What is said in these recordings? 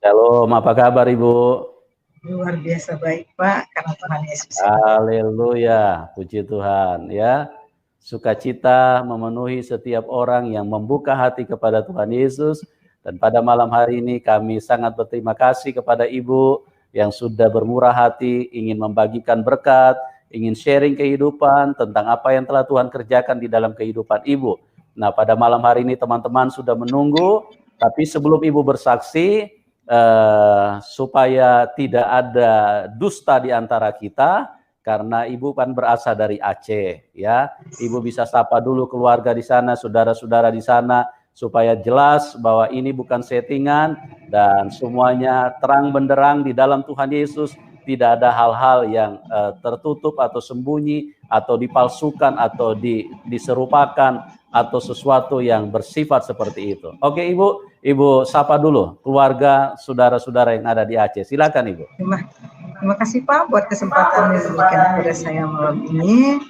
Shalom, apa kabar Ibu? Luar biasa baik Pak, karena Tuhan Yesus. Haleluya, puji Tuhan ya. Sukacita memenuhi setiap orang yang membuka hati kepada Tuhan Yesus. Dan pada malam hari ini kami sangat berterima kasih kepada Ibu yang sudah bermurah hati, ingin membagikan berkat, ingin sharing kehidupan tentang apa yang telah Tuhan kerjakan di dalam kehidupan Ibu. Nah, pada malam hari ini teman-teman sudah menunggu, tapi sebelum Ibu bersaksi, supaya tidak ada dusta di antara kita, karena Ibu kan berasal dari Aceh, ya. Ibu bisa sapa dulu keluarga di sana, saudara-saudara di sana, supaya jelas bahwa ini bukan settingan dan semuanya terang benderang di dalam Tuhan Yesus. Tidak ada hal-hal yang tertutup atau sembunyi atau dipalsukan atau diserupakan atau sesuatu yang bersifat seperti itu. Oke Ibu sapa dulu keluarga saudara-saudara yang ada di Aceh. Silakan Ibu. Terima kasih Pak buat kesempatan yang diberikan kepada saya malam ini.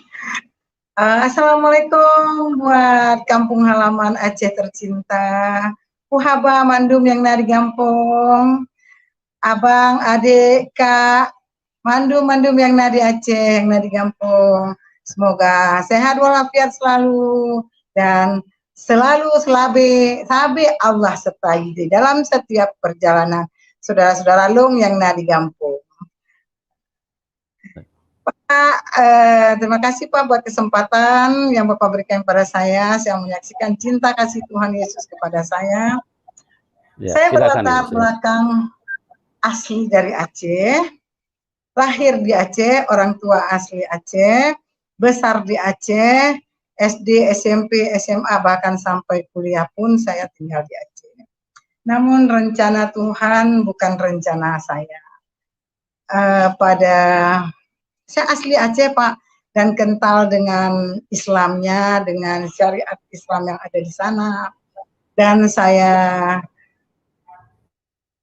Assalamualaikum buat kampung halaman Aceh tercinta, Puhaba Mandum yang nari Gampong, Abang, adik, Kak, Mandum yang nadi Aceh, yang nadi Gampong. Semoga sehat walafiat selalu dan selalu sabe Allah sertai di dalam setiap perjalanan saudara-saudara Long yang nadi Gampong. Pak, terima kasih Pak buat kesempatan yang Bapak berikan kepada saya. Saya menyaksikan cinta kasih Tuhan Yesus kepada saya. Ya, saya berlatar belakang asli dari Aceh, lahir di Aceh, orang tua asli Aceh, besar di Aceh, SD, SMP, SMA, bahkan sampai kuliah pun saya tinggal di Aceh. Namun rencana Tuhan bukan rencana saya. Saya asli Aceh Pak, dan kental dengan Islamnya, dengan syariat Islam yang ada di sana. Dan saya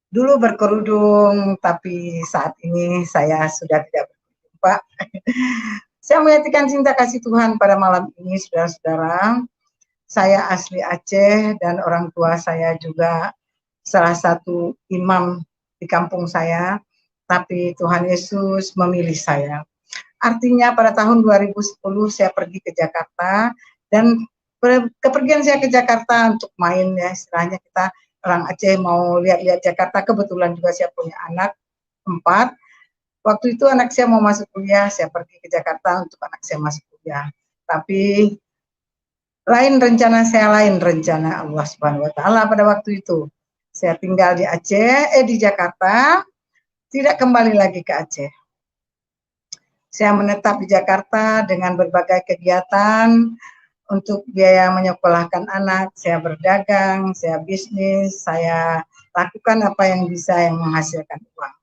dulu berkerudung, tapi saat ini saya sudah tidak berkerudung Pak. Saya menyatakan cinta kasih Tuhan pada malam ini saudara-saudara. Saya asli Aceh dan orang tua saya juga salah satu imam di kampung saya, tapi Tuhan Yesus memilih saya. Artinya pada tahun 2010 saya pergi ke Jakarta, dan kepergian saya ke Jakarta untuk main, ya istilahnya kita orang Aceh mau lihat-lihat Jakarta. Kebetulan juga saya punya anak 4. Waktu itu anak saya mau masuk kuliah, saya pergi ke Jakarta untuk anak saya masuk kuliah. Tapi lain rencana saya, lain rencana Allah Subhanahu wa taala pada waktu itu. Saya tinggal di Aceh, di Jakarta, tidak kembali lagi ke Aceh. Saya menetap di Jakarta dengan berbagai kegiatan untuk biaya menyekolahkan anak. Saya berdagang, saya bisnis, saya lakukan apa yang bisa yang menghasilkan uang.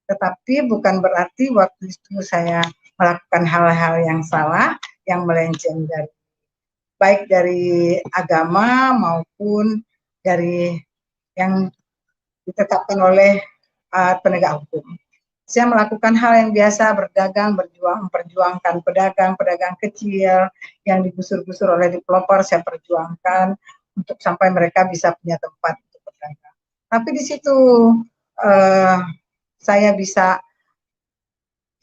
Tetapi bukan berarti waktu itu saya melakukan hal-hal yang salah, yang melenceng baik dari agama maupun dari yang ditetapkan oleh penegak hukum. Saya melakukan hal yang biasa, berdagang, memperjuangkan pedagang kecil yang digusur-gusur oleh developer, saya perjuangkan untuk sampai mereka bisa punya tempat untuk berdagang. Tapi di situ saya bisa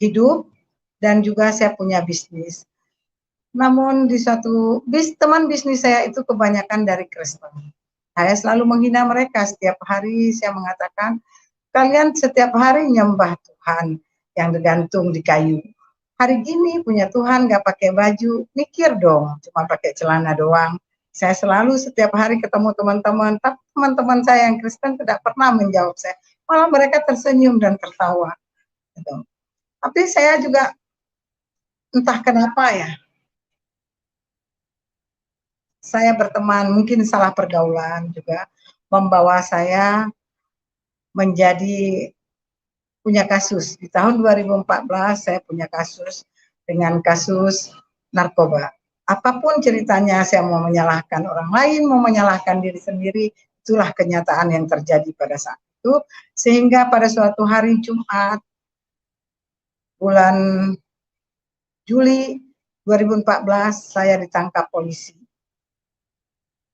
hidup dan juga saya punya bisnis. Namun di teman bisnis saya itu kebanyakan dari Kristen. Saya selalu menghina mereka. Setiap hari saya mengatakan, kalian setiap hari nyembah Tuhan yang digantung di kayu. Hari gini punya Tuhan gak pakai baju, mikir dong, cuma pakai celana doang. Saya selalu setiap hari ketemu teman-teman, tapi teman-teman saya yang Kristen tidak pernah menjawab saya. Malah mereka tersenyum dan tertawa. Gitu. Tapi saya juga entah kenapa ya, saya berteman, mungkin salah pergaulan juga, membawa saya menjadi punya kasus. Di tahun 2014 saya punya kasus dengan kasus narkoba. Apapun ceritanya, saya mau menyalahkan orang lain, mau menyalahkan diri sendiri, itulah kenyataan yang terjadi pada saat itu. Sehingga pada suatu hari Jumat, bulan Juli 2014, saya ditangkap polisi.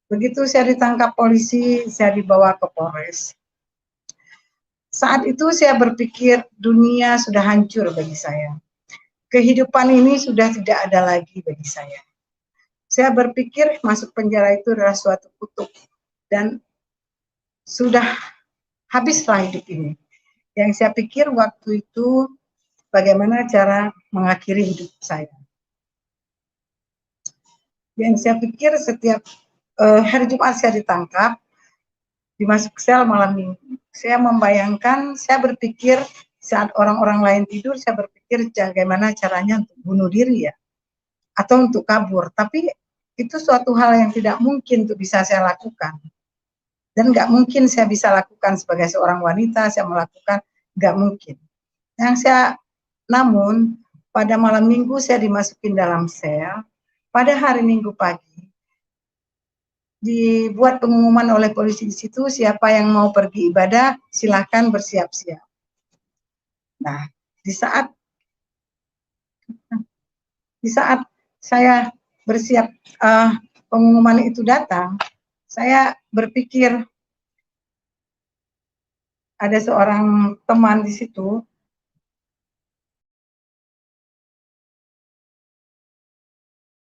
Begitu saya ditangkap polisi, saya dibawa ke Polres. Saat itu saya berpikir dunia sudah hancur bagi saya. Kehidupan ini sudah tidak ada lagi bagi saya. Saya berpikir masuk penjara itu adalah suatu kutuk dan sudah habislah hidup ini. Yang saya pikir waktu itu bagaimana cara mengakhiri hidup saya. Yang saya pikir setiap hari Jumat saya ditangkap, dimasuk sel malam minggu. Saya membayangkan, saya berpikir saat orang-orang lain tidur, saya berpikir bagaimana caranya untuk bunuh diri ya, atau untuk kabur. Tapi itu suatu hal yang tidak mungkin untuk bisa saya lakukan. Dan nggak mungkin saya bisa lakukan sebagai seorang wanita, saya melakukan, nggak mungkin. Namun pada malam minggu saya dimasukin dalam sel, pada hari Minggu pagi dibuat pengumuman oleh polisi di situ, siapa yang mau pergi ibadah silahkan bersiap-siap. Nah, di saat saya bersiap, pengumuman itu datang, saya berpikir ada seorang teman di situ.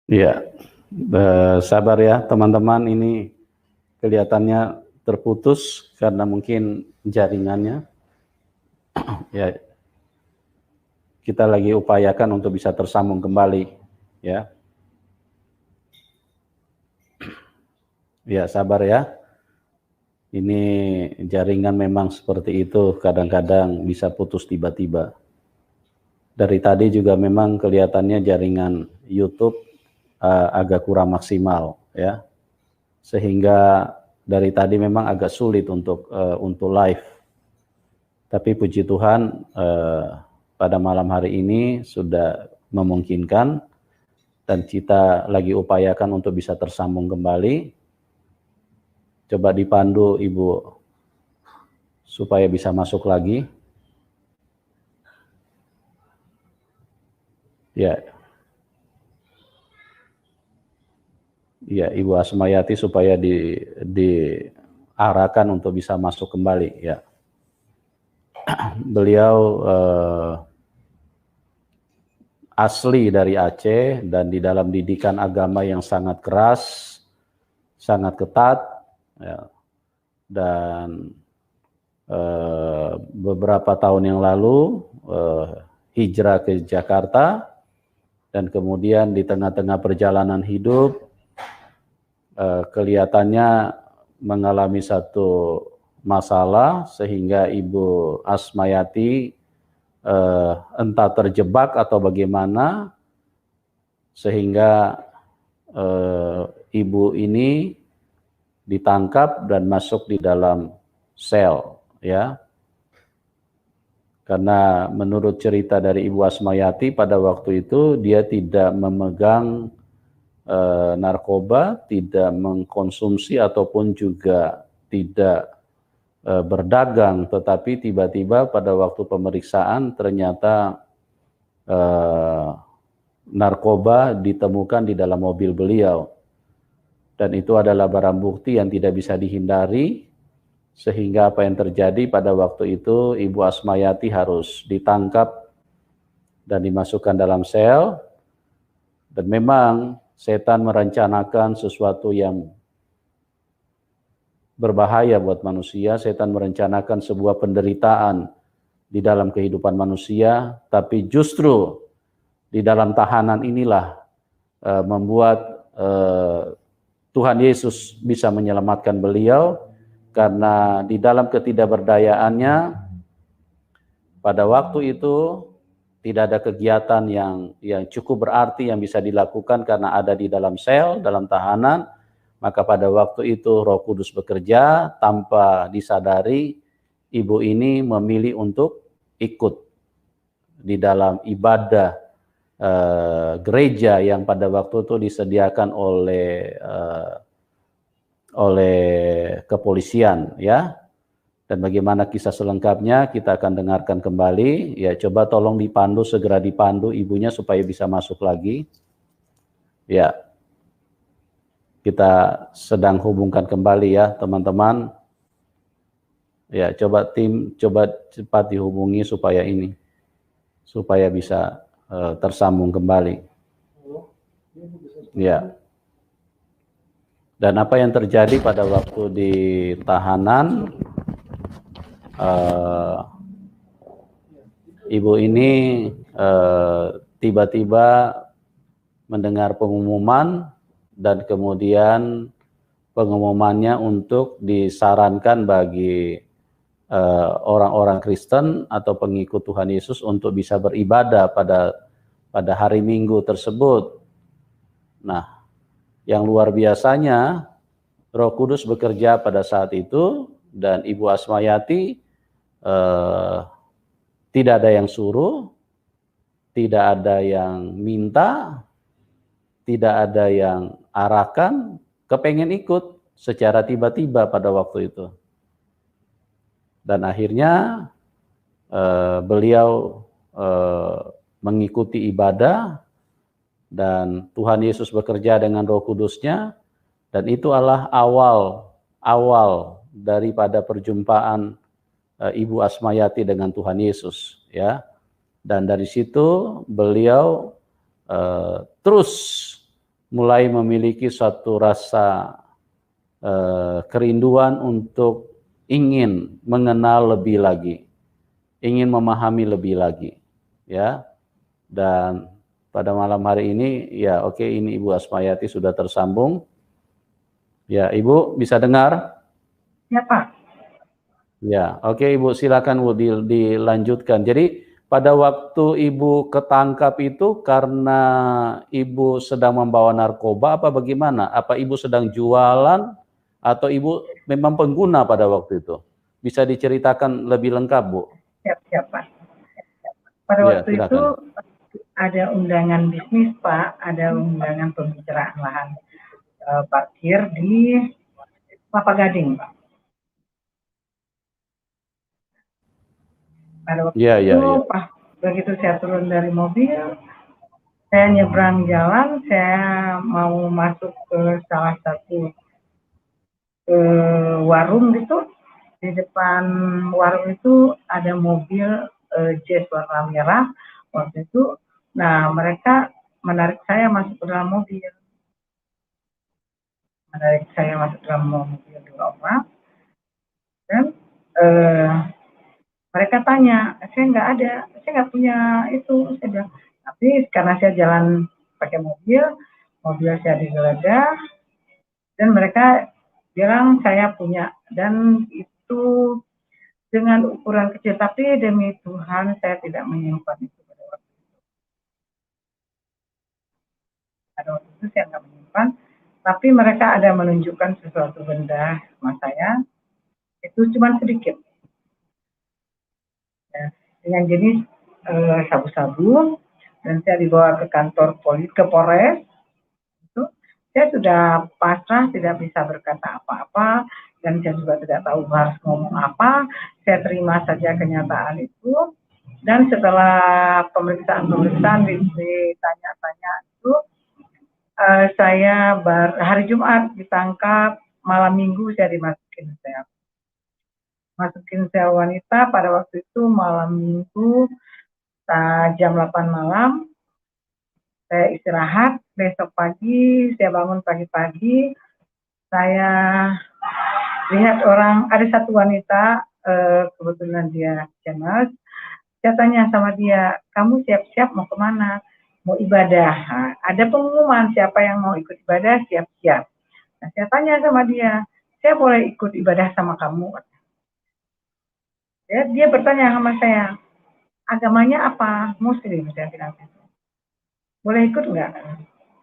Iya, sabar ya teman-teman, ini kelihatannya terputus karena mungkin jaringannya. Ya, kita lagi upayakan untuk bisa tersambung kembali, ya. Ya, sabar ya. Ini jaringan memang seperti itu, kadang-kadang bisa putus tiba-tiba. Dari tadi juga memang kelihatannya jaringan YouTube agak kurang maksimal, ya. Sehingga dari tadi memang agak sulit untuk live. Tapi puji Tuhan pada malam hari ini sudah memungkinkan dan kita lagi upayakan untuk bisa tersambung kembali. Coba dipandu Ibu supaya bisa masuk lagi. Ya. Ya, Ibu Asmayati supaya diarahkan untuk bisa masuk kembali, ya. Beliau asli dari Aceh dan di dalam didikan agama yang sangat keras, sangat ketat, ya. Dan beberapa tahun yang lalu hijrah ke Jakarta, dan kemudian di tengah-tengah perjalanan hidup kelihatannya mengalami satu masalah sehingga Ibu Asmayati entah terjebak atau bagaimana, sehingga ibu ini ditangkap dan masuk di dalam sel, ya. Karena menurut cerita dari Ibu Asmayati pada waktu itu dia tidak memegang narkoba, tidak mengkonsumsi ataupun juga tidak berdagang, tetapi tiba-tiba pada waktu pemeriksaan ternyata narkoba ditemukan di dalam mobil beliau, dan itu adalah barang bukti yang tidak bisa dihindari, sehingga apa yang terjadi pada waktu itu Ibu Asmayati harus ditangkap dan dimasukkan dalam sel. Dan memang setan merencanakan sesuatu yang berbahaya buat manusia. Setan merencanakan sebuah penderitaan di dalam kehidupan manusia, tapi justru di dalam tahanan inilah membuat Tuhan Yesus bisa menyelamatkan beliau, karena di dalam ketidakberdayaannya pada waktu itu tidak ada kegiatan yang cukup berarti yang bisa dilakukan karena ada di dalam sel, dalam tahanan. Maka pada waktu itu Roh Kudus bekerja tanpa disadari, ibu ini memilih untuk ikut di dalam ibadah gereja yang pada waktu itu disediakan oleh kepolisian, ya. Dan bagaimana kisah selengkapnya kita akan dengarkan kembali. Ya, coba tolong dipandu, segera dipandu ibunya supaya bisa masuk lagi. Ya, kita sedang hubungkan kembali ya teman-teman. Ya, coba cepat dihubungi supaya bisa tersambung kembali. Ya. Dan apa yang terjadi pada waktu di tahanan, ibu ini tiba-tiba mendengar pengumuman dan kemudian pengumumannya untuk disarankan bagi orang-orang Kristen atau pengikut Tuhan Yesus untuk bisa beribadah pada hari Minggu tersebut. Nah, yang luar biasanya Roh Kudus bekerja pada saat itu dan Ibu Asmayati tidak ada yang suruh, tidak ada yang minta, tidak ada yang arahkan, kepengen ikut secara tiba-tiba pada waktu itu. Dan akhirnya beliau mengikuti ibadah dan Tuhan Yesus bekerja dengan Roh Kudusnya, dan itu adalah awal daripada perjumpaan Ibu Asmayati dengan Tuhan Yesus, ya. Dan dari situ beliau terus mulai memiliki suatu rasa kerinduan untuk ingin mengenal lebih lagi, ingin memahami lebih lagi, ya. Dan pada malam hari ini, ya oke, ini Ibu Asmayati sudah tersambung. Ya, Ibu bisa dengar? Ya, Pak. Ya, oke Ibu, silakan Bu dilanjutkan. Jadi pada waktu Ibu ketangkap itu karena Ibu sedang membawa narkoba apa bagaimana? Apa Ibu sedang jualan atau Ibu memang pengguna pada waktu itu? Bisa diceritakan lebih lengkap, Bu? Siap, Pak. Pada Ya, waktu itu silakan. ada undangan bisnis, Pak, ada undangan pembicaraan lahan parkir di Kelapa Gading, Pak. Pada waktu itu, Pak, begitu saya turun dari mobil, saya nyebrang jalan, saya mau masuk ke salah satu warung gitu. Di depan warung itu ada mobil Jazz warna merah waktu itu. Nah, mereka menarik saya masuk ke dalam mobil. Dua orang. Dan mereka tanya, saya nggak punya itu. Saya bilang, tapi karena saya jalan pakai mobil saya digeledah, dan mereka bilang saya punya, dan itu dengan ukuran kecil, tapi demi Tuhan saya tidak menyimpan itu pada waktu itu. Pada waktu itu saya nggak menyimpan, tapi mereka ada menunjukkan sesuatu benda sama saya, itu cuma sedikit. Ya, dengan jenis sabu-sabu, dan saya dibawa ke kantor polisi, ke Polres. Itu saya sudah pasrah, tidak bisa berkata apa-apa, dan saya juga tidak tahu harus ngomong apa. Saya terima saja kenyataan itu, dan setelah pemeriksaan ditanya-tanya itu, saya hari Jumat ditangkap, malam Minggu saya dimasukin sel wanita. Pada waktu itu malam Minggu jam 8 malam, saya istirahat. Besok pagi saya bangun pagi-pagi, saya lihat ada satu wanita, kebetulan dia James. Saya tanya sama dia, kamu siap-siap mau kemana? Mau ibadah. Nah, ada pengumuman siapa yang mau ikut ibadah, siap-siap. Nah, saya tanya sama dia, saya boleh ikut ibadah sama kamu? Ya, dia bertanya sama saya, agamanya apa? Muslim, saya bilang gitu. Boleh ikut nggak?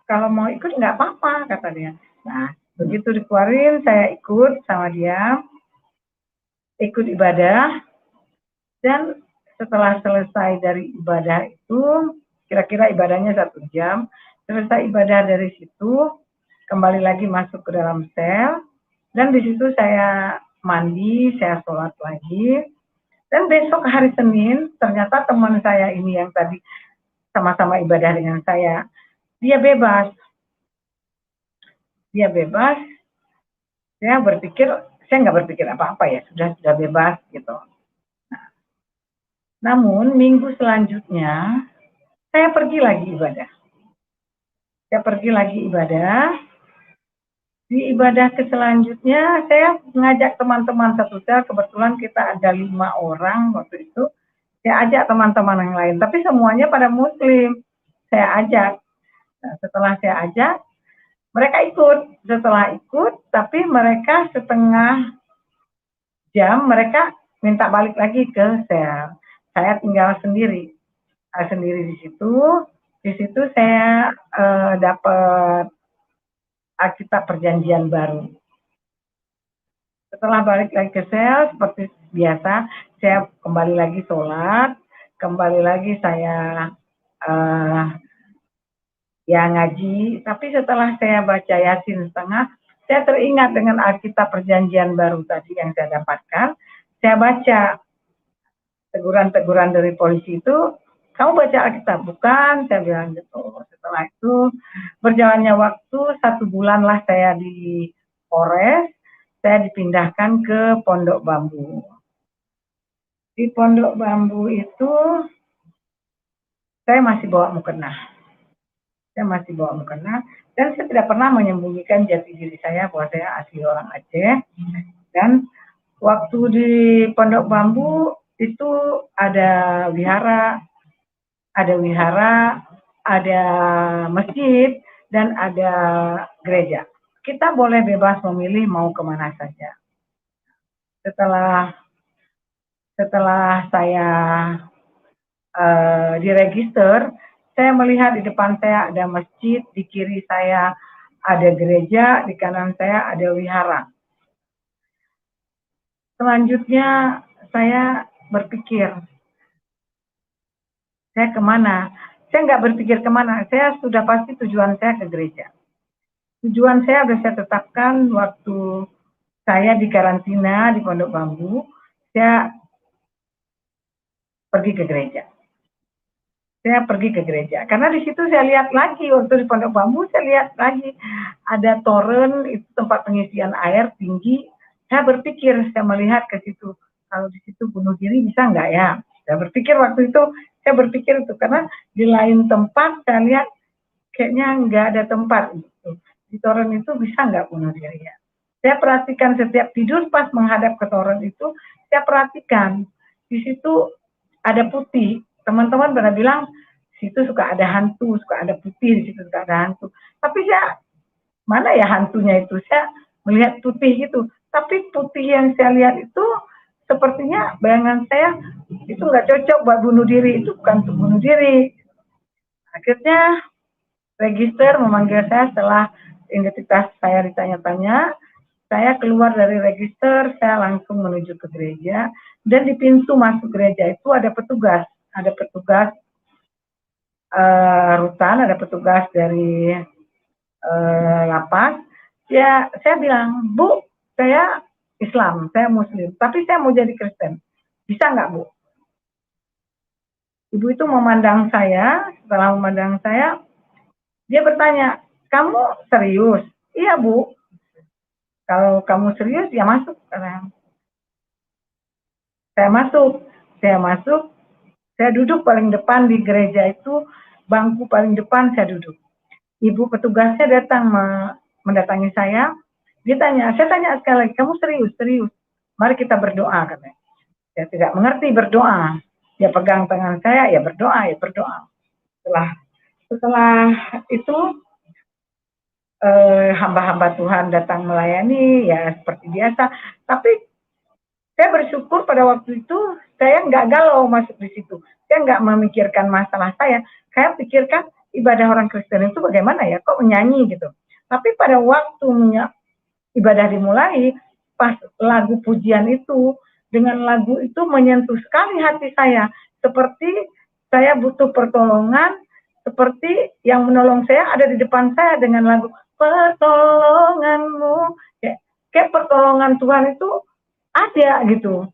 Kalau mau ikut nggak apa-apa, kata dia. Nah, begitu dikeluarin, saya ikut sama dia, ikut ibadah, dan setelah selesai dari ibadah itu, kira-kira ibadahnya 1 jam, selesai ibadah dari situ, kembali lagi masuk ke dalam sel, dan di situ saya mandi, saya sholat lagi, dan besok hari Senin, ternyata teman saya ini yang tadi sama-sama ibadah dengan saya, dia bebas. Saya berpikir saya nggak berpikir apa-apa ya, sudah bebas gitu. Nah, namun minggu selanjutnya saya pergi lagi ibadah. Saya pergi lagi ibadah. Di ibadah ke selanjutnya saya mengajak teman-teman satu sel, kebetulan kita ada 5 orang waktu itu. Saya ajak teman-teman yang lain, tapi semuanya pada muslim. Saya ajak. Nah, setelah saya ajak, mereka ikut. Setelah ikut, tapi mereka setengah jam mereka minta balik lagi ke sel. Saya tinggal sendiri. Sendiri di situ. Di situ saya dapat Alkitab Perjanjian Baru. Setelah balik lagi ke sel, seperti biasa, saya kembali lagi sholat, kembali lagi saya ya ngaji. Tapi setelah saya baca Yasin setengah, saya teringat dengan Alkitab Perjanjian Baru tadi yang saya dapatkan. Saya baca teguran-teguran dari polisi itu, kamu baca Alkitab? Bukan, saya bilang gitu. Setelah itu berjalannya waktu 1 bulan lah saya di Polres, saya dipindahkan ke Pondok Bambu. Di Pondok Bambu itu saya masih bawa mukena. Saya masih bawa mukena dan saya tidak pernah menyembunyikan jati diri saya bahwa saya asli orang Aceh. Dan waktu di Pondok Bambu itu ada wihara, ada masjid, dan ada gereja. Kita boleh bebas memilih mau kemana saja. Setelah saya diregister, saya melihat di depan saya ada masjid, di kiri saya ada gereja, di kanan saya ada wihara. Selanjutnya saya berpikir, saya kemana? Saya nggak berpikir kemana, saya sudah pasti tujuan saya ke gereja. Tujuan saya sudah saya tetapkan waktu saya di karantina di Pondok Bambu, saya pergi ke gereja. Saya pergi ke gereja, karena di situ saya lihat lagi, waktu di Pondok Bambu saya lihat lagi, ada toren, itu tempat pengisian air tinggi. Saya berpikir, saya melihat ke situ, kalau di situ bunuh diri bisa nggak ya? Saya berpikir waktu itu, karena di lain tempat saya lihat kayaknya nggak ada tempat gitu. Di toren itu bisa nggak bunuh diri ya? Saya perhatikan setiap tidur pas menghadap ke toren itu, saya perhatikan di situ ada putih. Teman-teman pernah bilang situ suka ada hantu, suka ada putih, di situ suka ada hantu. Tapi saya mana ya hantunya itu? Saya melihat putih gitu. Tapi putih yang saya lihat itu sepertinya bayangan saya itu nggak cocok buat bunuh diri, itu bukan untuk bunuh diri. Akhirnya register memanggil saya setelah identitas saya ditanya-tanya. Saya keluar dari register, saya langsung menuju ke gereja, dan di pintu masuk gereja itu ada petugas rutan, ada petugas dari lapas. Ya, saya bilang, Bu, saya Islam, saya Muslim, tapi saya mau jadi Kristen, bisa nggak Bu? Ibu itu memandang saya, setelah memandang saya, dia bertanya, kamu serius? Iya Bu. Kalau kamu serius, ya masuk. Saya masuk, saya duduk paling depan di gereja itu, bangku paling depan saya duduk. Ibu petugasnya datang mendatangi saya, saya tanya sekali lagi, kamu serius? Mari kita berdoa, katanya. Saya tidak mengerti berdoa. Dia pegang tangan saya, ya berdoa. Setelah itu, hamba-hamba Tuhan datang melayani, ya seperti biasa. Tapi saya bersyukur pada waktu itu saya nggak galau masuk di situ. Saya nggak memikirkan masalah saya. Saya pikirkan ibadah orang Kristen itu bagaimana ya, kok menyanyi gitu. Tapi pada waktu ibadah dimulai, pas lagu pujian itu, dengan lagu itu menyentuh sekali hati saya. Seperti saya butuh pertolongan, seperti yang menolong saya ada di depan saya dengan lagu pertolonganmu. Kayak pertolongan Tuhan itu ada gitu.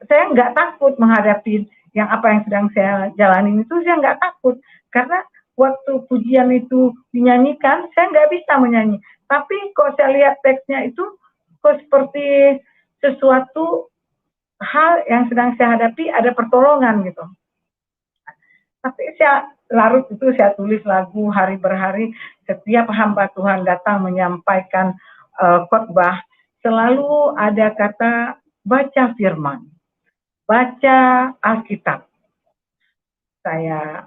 Saya nggak takut menghadapi yang apa yang sedang saya jalani itu, saya nggak takut. Karena waktu pujian itu dinyanyikan, saya nggak bisa menyanyi. Tapi kalau saya lihat teksnya itu, kok seperti sesuatu hal yang sedang saya hadapi ada pertolongan gitu. Tapi saya larut itu saya tulis lagu hari berhari. Setiap hamba Tuhan datang menyampaikan khotbah, selalu ada kata baca firman, baca Alkitab. Saya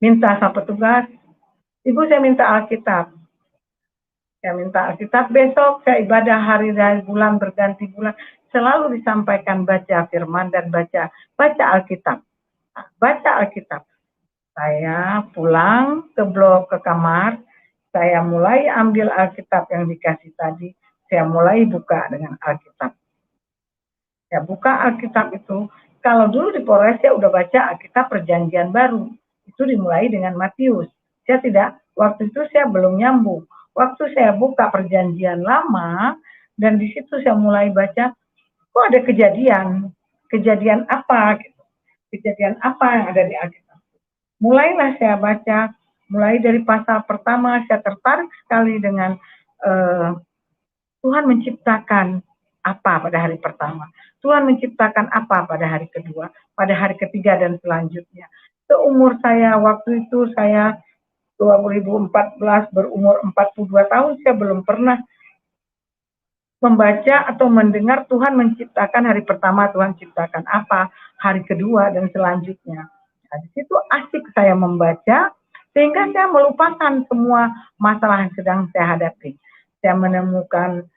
minta sama petugas, Ibu saya minta Alkitab. Saya minta Alkitab, besok saya ibadah hari dan bulan berganti bulan, selalu disampaikan baca firman dan baca Alkitab. Baca Alkitab. Saya pulang ke blok, ke kamar, saya mulai ambil Alkitab yang dikasih tadi, saya mulai buka dengan Alkitab. Saya buka Alkitab itu, kalau dulu di Polres saya udah baca Alkitab Perjanjian Baru, itu dimulai dengan Matius. Saya tidak, waktu itu saya belum nyambung. Waktu saya buka Perjanjian Lama, dan di situ saya mulai baca, kok ada kejadian apa gitu. Kejadian apa yang ada di Alkitab. Mulailah saya baca, mulai dari pasal pertama saya tertarik sekali dengan Tuhan menciptakan apa pada hari pertama, Tuhan menciptakan apa pada hari kedua, pada hari ketiga dan selanjutnya. Seumur saya waktu itu saya 2014 berumur 42 tahun, saya belum pernah membaca atau mendengar Tuhan menciptakan hari pertama, Tuhan ciptakan apa, hari kedua dan selanjutnya. Nah, di situ asik saya membaca, sehingga saya melupakan semua masalah yang sedang saya hadapi. Saya menemukan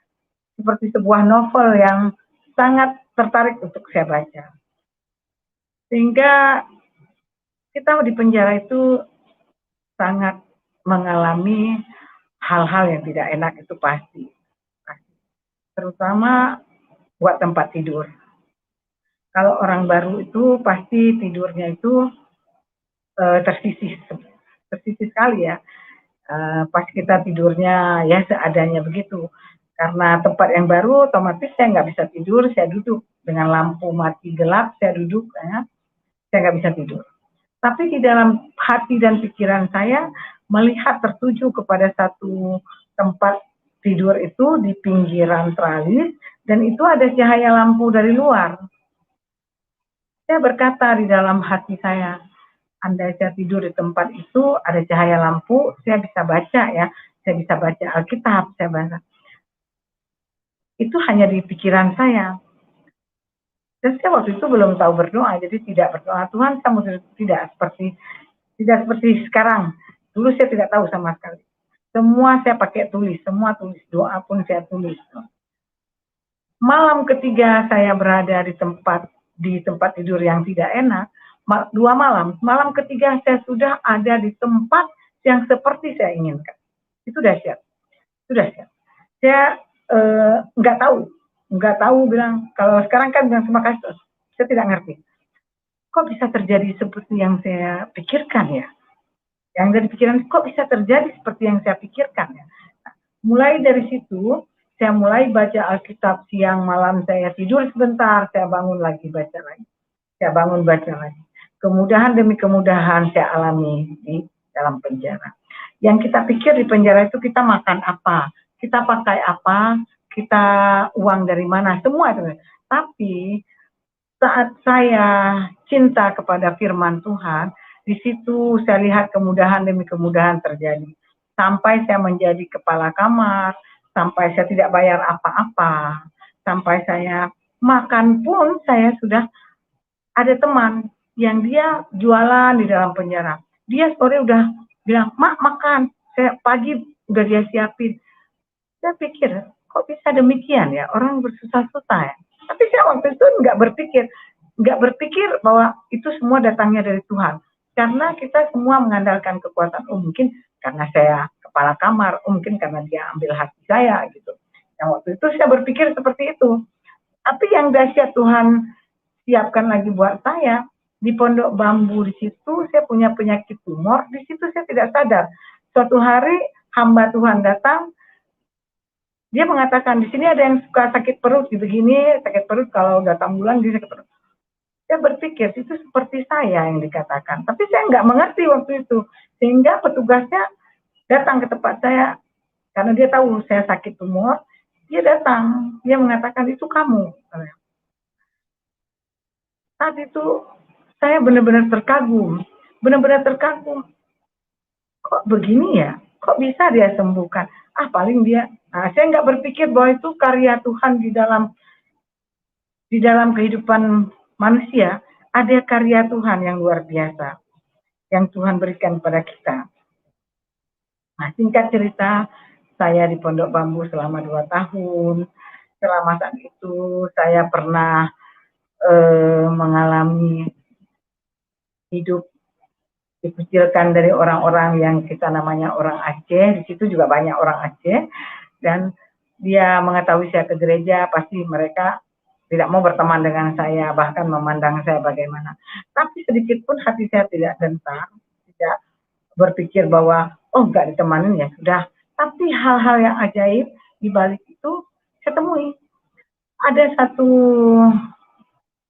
seperti sebuah novel yang sangat tertarik untuk saya baca. Sehingga kita di penjara itu sangat mengalami hal-hal yang tidak enak, itu pasti. Terutama buat tempat tidur. Kalau orang baru itu pasti tidurnya itu tersisih sekali ya. Pas kita tidurnya ya seadanya begitu. Karena tempat yang baru, otomatis saya nggak bisa tidur, saya duduk dengan lampu mati gelap, saya duduk, ya, saya nggak bisa tidur. Tapi di dalam hati dan pikiran saya melihat tertuju kepada satu tempat tidur itu di pinggiran tralis, dan itu ada cahaya lampu dari luar. Saya berkata di dalam hati saya, andai saya tidur di tempat itu, ada cahaya lampu, saya bisa baca ya, saya bisa baca Alkitab, saya baca. Itu hanya di pikiran saya. Dan saya waktu itu belum tahu berdoa, jadi tidak berdoa, Tuhan kamu tidak seperti sekarang. Dulu saya tidak tahu sama sekali. Semua saya pakai tulis, semua tulis, doa pun saya tulis. Malam ketiga saya berada di tempat tidur yang tidak enak, 2 malam. Malam ketiga saya sudah ada di tempat yang seperti saya inginkan. Itu dahsyat. Saya nggak tahu bilang, kalau sekarang kan bilang terima kasih, saya tidak ngerti. Kok bisa terjadi seperti yang saya pikirkan ya? Yang dari pikiran, kok bisa terjadi seperti yang saya pikirkan ya? Nah, mulai dari situ, saya mulai baca Alkitab siang malam, saya tidur sebentar, saya bangun lagi baca lagi. Saya bangun baca lagi. Kemudahan demi kemudahan saya alami di dalam penjara. Yang kita pikir di penjara itu kita makan apa, kita pakai apa, kita uang dari mana, semua itu. Tapi saat saya cinta kepada firman Tuhan, di situ saya lihat kemudahan demi kemudahan terjadi. Sampai saya menjadi kepala kamar, sampai saya tidak bayar apa-apa, sampai saya makan pun saya sudah ada teman yang dia jualan di dalam penjara. Dia sore udah bilang, "Mak makan." Saya pagi udah dia siapin. Saya pikir, kok bisa demikian ya, orang bersusah-susah ya. Tapi saya waktu itu nggak berpikir bahwa itu semua datangnya dari Tuhan. Karena kita semua mengandalkan kekuatan, mungkin karena saya kepala kamar, mungkin karena dia ambil hati saya gitu. Yang waktu itu saya berpikir seperti itu. Tapi yang dahsyat Tuhan siapkan lagi buat saya, di Pondok Bambu di situ saya punya penyakit tumor, di situ saya tidak sadar. Suatu hari hamba Tuhan datang, dia mengatakan di sini ada yang suka sakit perut begini, sakit perut kalau datang bulan dia sakit perut. Saya berpikir itu seperti saya yang dikatakan, tapi saya nggak mengerti waktu itu, sehingga petugasnya datang ke tempat saya karena dia tahu saya sakit tumor. Dia datang, dia mengatakan itu kamu. Saat itu saya benar-benar terkagum, kok begini ya, kok bisa dia sembuhkan? Paling dia, saya nggak berpikir bahwa itu karya Tuhan di dalam kehidupan manusia, ada karya Tuhan yang luar biasa, yang Tuhan berikan kepada kita. Nah, singkat cerita, saya di Pondok Bambu selama 2 tahun. Selama saat itu saya pernah mengalami hidup dikucilkan dari orang-orang yang kita namanya orang Aceh. Di situ juga banyak orang Aceh, dan dia mengetahui saya ke gereja, pasti mereka tidak mau berteman dengan saya, bahkan memandang saya bagaimana. Tapi sedikit pun hati saya tidak gentar, tidak berpikir bahwa oh nggak ditemanin ya sudah. Tapi hal-hal yang ajaib di balik itu saya temui. Ada satu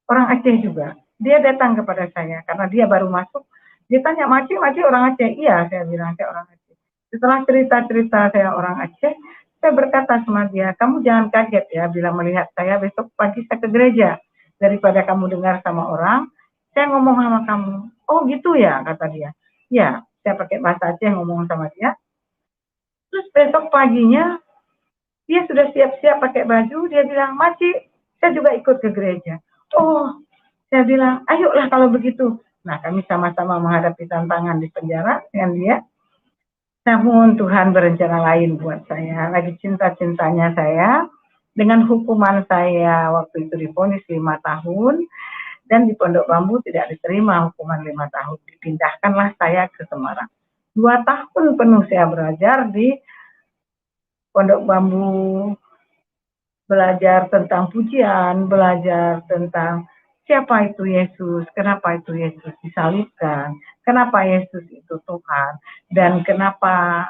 orang Aceh juga, dia datang kepada saya karena dia baru masuk. Dia tanya, Maci orang Aceh? Iya, saya bilang saya orang Aceh. Setelah cerita-cerita saya orang Aceh, saya berkata sama dia, kamu jangan kaget ya bila melihat saya besok pagi saya ke gereja. Daripada kamu dengar sama orang, saya ngomong sama kamu. Oh gitu ya, kata dia. Ya, saya pakai bahasa Aceh ngomong sama dia. Terus besok paginya, dia sudah siap-siap pakai baju, dia bilang, Maci, saya juga ikut ke gereja. Oh, saya bilang, ayolah kalau begitu. Nah, kami sama-sama menghadapi tantangan di penjara dengan dia. Namun Tuhan berencana lain buat saya. Lagi cinta-cintanya saya dengan hukuman saya waktu itu divonis 5 tahun dan di Pondok Bambu tidak diterima hukuman 5 tahun. Dipindahkanlah saya ke Semarang. 2 tahun penuh saya belajar di Pondok Bambu, belajar tentang pujian, belajar tentang siapa itu Yesus, kenapa itu Yesus disalibkan, kenapa Yesus itu Tuhan, dan kenapa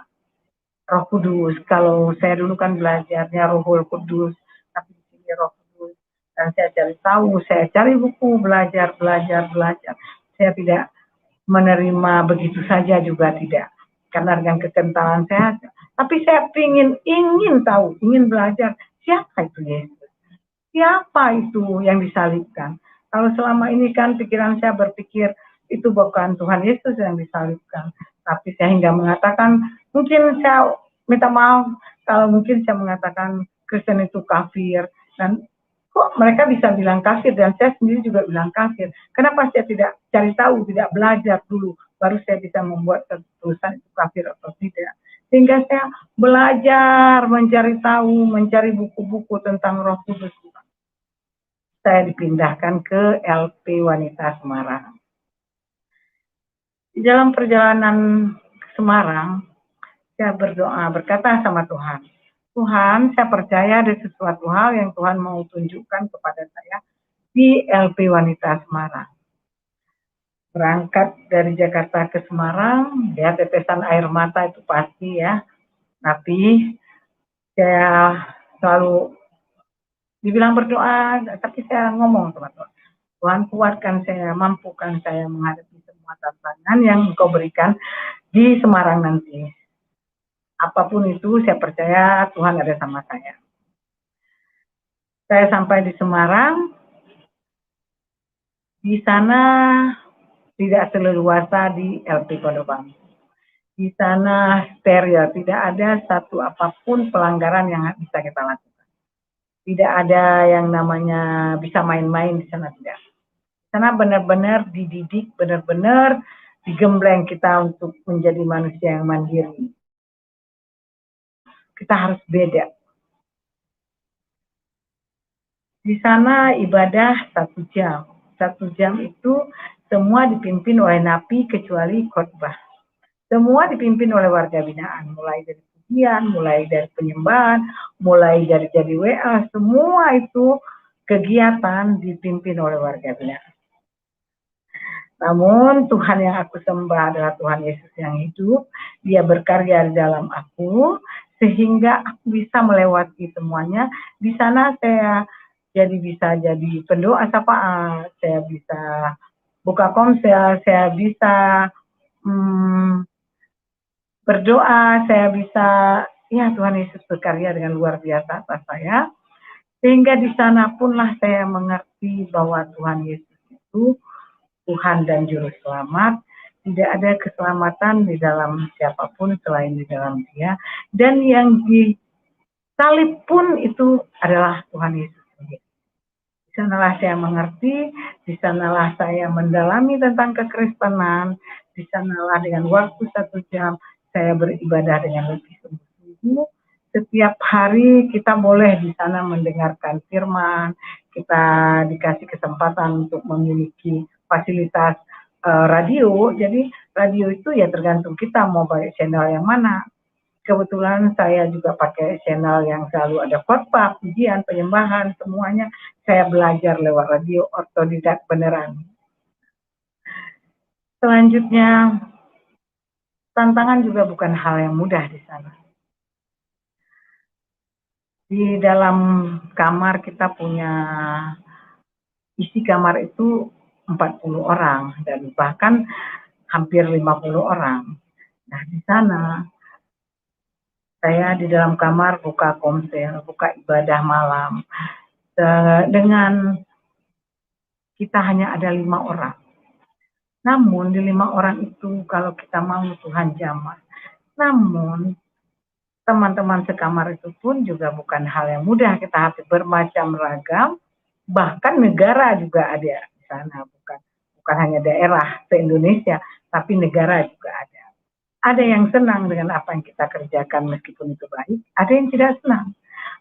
Roh Kudus. Kalau saya dulu kan belajarnya Rohul Kudus, tapi di sini Roh Kudus. Dan saya cari tahu, saya cari buku, belajar. Saya tidak menerima begitu saja juga tidak. Karena dengan kekentalan saya, tapi saya ingin tahu, ingin belajar siapa itu Yesus. Siapa itu yang disalibkan? Kalau selama ini kan pikiran saya berpikir itu bukan Tuhan Yesus yang disalibkan. Tapi saya hingga mengatakan, mungkin saya minta maaf kalau mungkin saya mengatakan Kristen itu kafir. Dan kok mereka bisa bilang kafir dan saya sendiri juga bilang kafir. Kenapa saya tidak cari tahu, tidak belajar dulu, baru saya bisa membuat keputusan itu kafir atau tidak. Sehingga saya belajar, mencari tahu, mencari buku-buku tentang Roh Kudus. Saya dipindahkan ke LP Wanita Semarang. Di dalam perjalanan ke Semarang, saya berdoa, berkata sama Tuhan, Tuhan, saya percaya ada sesuatu hal yang Tuhan mau tunjukkan kepada saya di LP Wanita Semarang. Berangkat dari Jakarta ke Semarang, ya tetesan air mata itu pasti ya, tapi saya selalu dibilang berdoa, tapi saya ngomong sama Tuhan, Tuhan kuatkan saya, mampukan saya menghadapi semua tantangan yang Engkau berikan di Semarang nanti. Apapun itu, saya percaya Tuhan ada sama saya. Saya sampai di Semarang, di sana tidak seleluasa di LP Pondok Bambu. Di sana steril, tidak ada satu apapun pelanggaran yang bisa kita lakukan. Tidak ada yang namanya bisa main-main di sana, tidak. Di sana benar-benar dididik, benar-benar digembleng kita untuk menjadi manusia yang mandiri. Kita harus beda. Di sana ibadah 1 jam. 1 jam itu semua dipimpin oleh napi kecuali khotbah. Semua dipimpin oleh warga binaan, mulai dari pujian, mulai dari penyembahan, mulai dari jadi WA, semua itu kegiatan dipimpin oleh warga binaan. Namun Tuhan yang aku sembah adalah Tuhan Yesus yang hidup, Dia berkarya di dalam aku, sehingga aku bisa melewati semuanya. Di sana saya bisa jadi pendoa syafaat, saya bisa buka komsel, saya bisa berdoa, saya bisa ya Tuhan Yesus berkarya dengan luar biasa atas saya, sehingga di sana punlah saya mengerti bahwa Tuhan Yesus itu Tuhan dan Juru Selamat. Tidak ada keselamatan di dalam siapapun selain di dalam Dia, dan yang disalib pun itu adalah Tuhan Yesus sendiri. Di sanalah saya mengerti, di sanalah saya mendalami tentang kekristenan, di sanalah dengan waktu 1 jam saya beribadah dengan lebih sungguh-sungguh. Setiap hari kita boleh di sana mendengarkan firman, kita dikasih kesempatan untuk memiliki fasilitas radio. Jadi radio itu ya tergantung kita mau pakai channel yang mana. Kebetulan saya juga pakai channel yang selalu ada khotbah, pujian, penyembahan, semuanya saya belajar lewat radio, otodidak beneran. Selanjutnya, tantangan juga bukan hal yang mudah di sana. Di dalam kamar kita punya isi kamar itu 40 orang dan bahkan hampir 50 orang. Nah, di sana saya di dalam kamar buka komsel, buka ibadah malam. Dengan kita hanya ada 5 orang. Namun di 5 orang itu kalau kita mau Tuhan jamah. Namun teman-teman sekamar itu pun juga bukan hal yang mudah. Kita harus bermacam ragam. Bahkan negara juga ada di sana. Bukan hanya daerah se-Indonesia, tapi negara juga ada. Ada yang senang dengan apa yang kita kerjakan meskipun itu baik, ada yang tidak senang.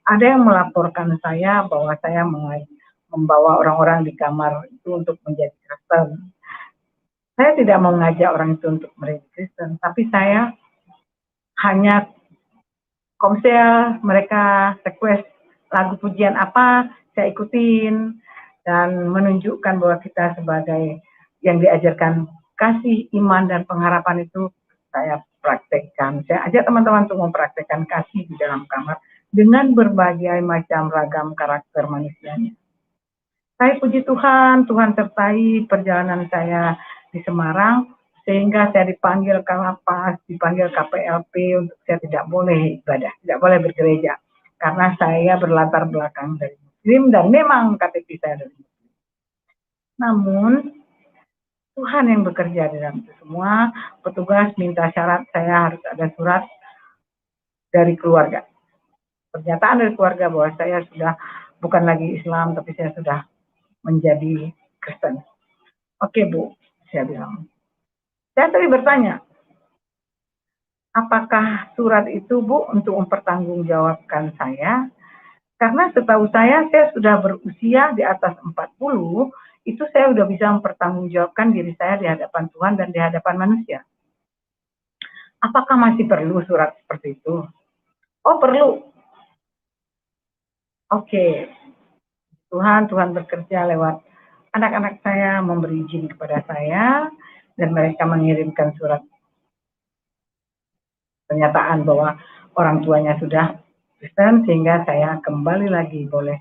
Ada yang melaporkan saya bahwa saya membawa orang-orang di kamar itu untuk menjadi Kristen. Saya tidak mau mengajak orang itu untuk menjadi Kristen, tapi saya hanya komsel, mereka request lagu pujian apa, saya ikutin, dan menunjukkan bahwa kita sebagai yang diajarkan kasih, iman, dan pengharapan itu saya praktekkan. Saya ajak teman-teman untuk mempraktekkan kasih di dalam kamar dengan berbagai macam ragam karakter manusianya. Saya puji Tuhan, Tuhan sertai perjalanan saya di Semarang, sehingga saya dipanggil ke lapas, dipanggil KPLP untuk saya tidak boleh ibadah, tidak boleh bergereja. Karena saya berlatar belakang dari Muslim dan memang KTP saya dari Muslim. Namun, Tuhan yang bekerja di dalam itu semua. Petugas minta syarat saya harus ada surat dari keluarga. Pernyataan dari keluarga bahwa saya sudah bukan lagi Islam, tapi saya sudah menjadi Kristen. Oke Bu, saya bilang. Saya tadi bertanya, apakah surat itu Bu untuk mempertanggungjawabkan saya? Karena setahu saya sudah berusia di atas 40, itu saya sudah bisa mempertanggungjawabkan diri saya di hadapan Tuhan dan di hadapan manusia. Apakah masih perlu surat seperti itu? Oh, perlu. Oke. Tuhan bekerja lewat anak-anak saya, memberi izin kepada saya, dan mereka mengirimkan surat pernyataan bahwa orang tuanya sudah Kristen, sehingga saya kembali lagi boleh